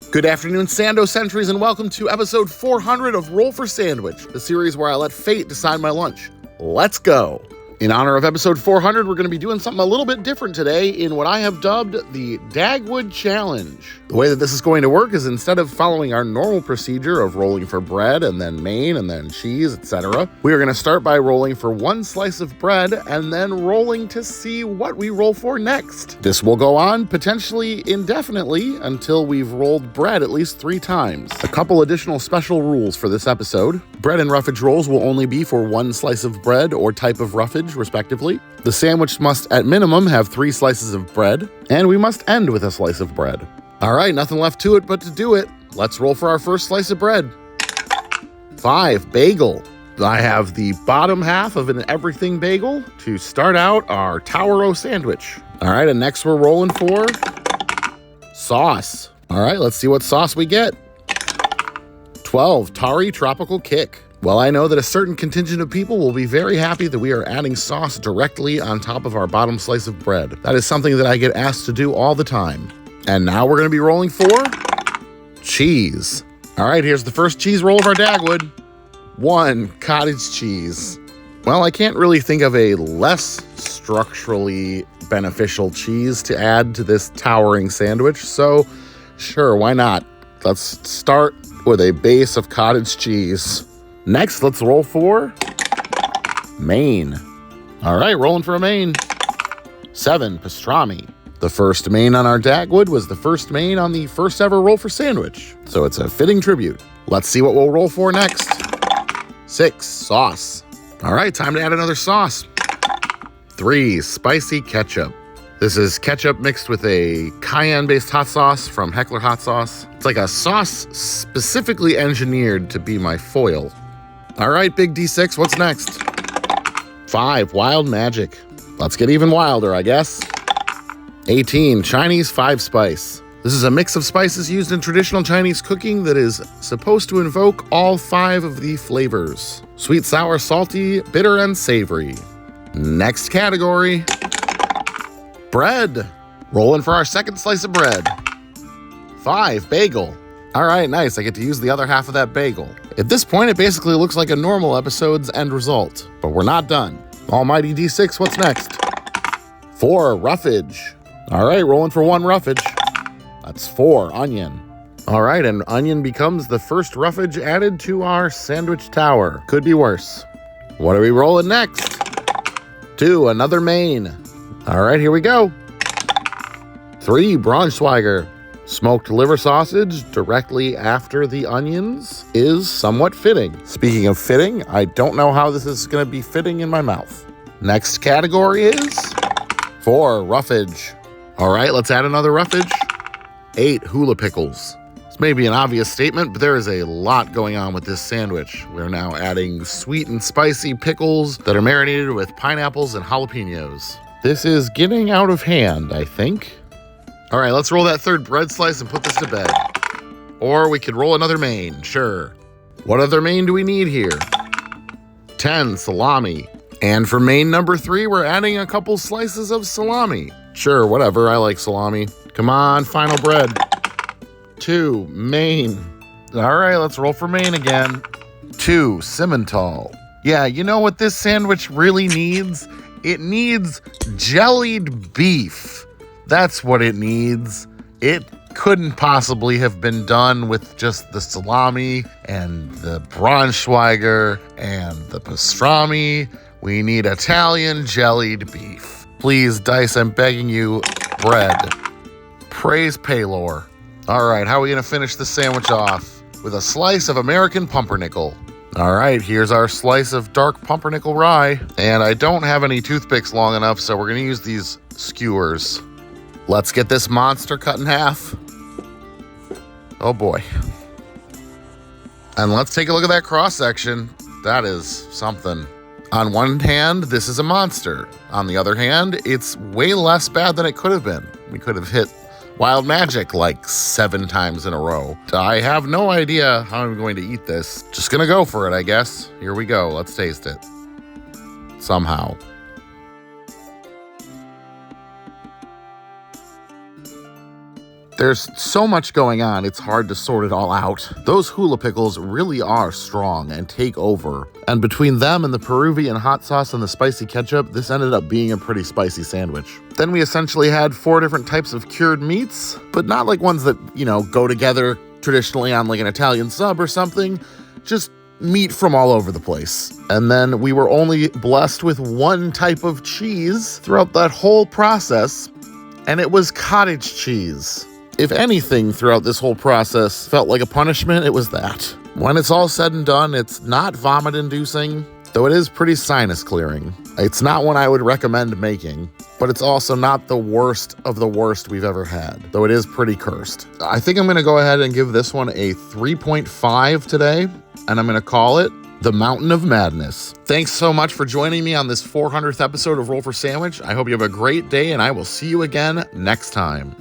Good afternoon, Sando Sentries, and welcome to episode 400 of Roll for Sandwich, the series where I let fate decide my lunch. Let's go! In honor of episode 400, we're going to be doing something a little bit different today in what I have dubbed the Dagwood Challenge. The way that this is going to work is instead of following our normal procedure of rolling for bread and then main and then cheese, etc., we are going to start by rolling for one slice of bread and then rolling to see what we roll for next. This will go on potentially indefinitely until we've rolled bread at least 3 times. A couple additional special rules for this episode. Bread and roughage rolls will only be for one slice of bread or type of roughage, respectively. The sandwich must, at minimum, have 3 slices of bread, and we must end with a slice of bread. All right, nothing left to it but to do it. Let's roll for our first slice of bread. 5, bagel. I have the bottom half of an everything bagel to start out our Tower-O sandwich. All right, and next we're rolling for sauce. All right, let's see what sauce we get. 12, Tari Tropical Kick. Well, I know that a certain contingent of people will be very happy that we are adding sauce directly on top of our bottom slice of bread. That is something that I get asked to do all the time. And now we're going to be rolling for cheese. All right, here's the first cheese roll of our Dagwood. 1, cottage cheese. Well, I can't really think of a less structurally beneficial cheese to add to this towering sandwich, so sure, why not? Let's start with a base of cottage cheese. Next, let's roll for main. All right, rolling for a main. 7, pastrami. The first main on our Dagwood was the first main on the first ever Roll for Sandwich, so it's a fitting tribute. Let's see what we'll roll for next. 6, sauce. All right, time to add another sauce. 3, spicy ketchup. This is ketchup mixed with a cayenne-based hot sauce from Heckler Hot Sauce. It's like a sauce specifically engineered to be my foil. All right, Big D6, what's next? 5, wild magic. Let's get even wilder, I guess. 18, Chinese 5-spice. This is a mix of spices used in traditional Chinese cooking that is supposed to invoke all 5 of the flavors. Sweet, sour, salty, bitter, and savory. Next category. Bread. Rolling for our second slice of bread. 5, bagel. All right, nice. I get to use the other half of that bagel. At this point, it basically looks like a normal episode's end result, but we're not done. Almighty D6, what's next? 4, roughage. All right, rolling for 1 roughage. That's 4, onion. All right, and onion becomes the first roughage added to our sandwich tower. Could be worse. What are we rolling next? 2, another main. All right, here we go. 3, Braunschweiger. Smoked liver sausage directly after the onions is somewhat fitting. Speaking of fitting, I don't know how this is going to be fitting in my mouth. Next category is 4, roughage. All right, let's add another roughage. 8, hula pickles. This may be an obvious statement, but there is a lot going on with this sandwich. We're now adding sweet and spicy pickles that are marinated with pineapples and jalapenos. This is getting out of hand, I think. All right, let's roll that third bread slice and put this to bed. Or we could roll another main, sure. What other main do we need here? 10, salami. And for main number 3, we're adding a couple slices of salami. Sure, whatever, I like salami. Come on, final bread. 2, main. All right, let's roll for main again. 2, Simmental. Yeah, you know what this sandwich really needs? It needs jellied beef. That's what it needs. It couldn't possibly have been done with just the salami and the Braunschweiger and the pastrami. We need Italian jellied beef. Please, Dice, I'm begging you, bread. Praise Paylor. All right, how are we going to finish this sandwich off? With a slice of American pumpernickel. All right, here's our slice of dark pumpernickel rye. And I don't have any toothpicks long enough, so we're going to use these skewers. Let's get this monster cut in half. Oh boy. And let's take a look at that cross section. That is something. On one hand, this is a monster. On the other hand, it's way less bad than it could have been. We could have hit wild magic like 7 times in a row. I have no idea how I'm going to eat this. Just gonna go for it, I guess. Here we go. Let's taste it. Somehow. There's so much going on, it's hard to sort it all out. Those hula pickles really are strong and take over. And between them and the Peruvian hot sauce and the spicy ketchup, this ended up being a pretty spicy sandwich. Then we essentially had 4 different types of cured meats, but not like ones that, go together traditionally on like an Italian sub or something. Just meat from all over the place. And then we were only blessed with 1 type of cheese throughout that whole process, and it was cottage cheese. If anything throughout this whole process felt like a punishment, it was that. When it's all said and done, it's not vomit-inducing, though it is pretty sinus-clearing. It's not one I would recommend making, but it's also not the worst of the worst we've ever had, though it is pretty cursed. I think I'm going to go ahead and give this one a 3.5 today, and I'm going to call it The Mountain of Madness. Thanks so much for joining me on this 400th episode of Roll for Sandwich. I hope you have a great day, and I will see you again next time.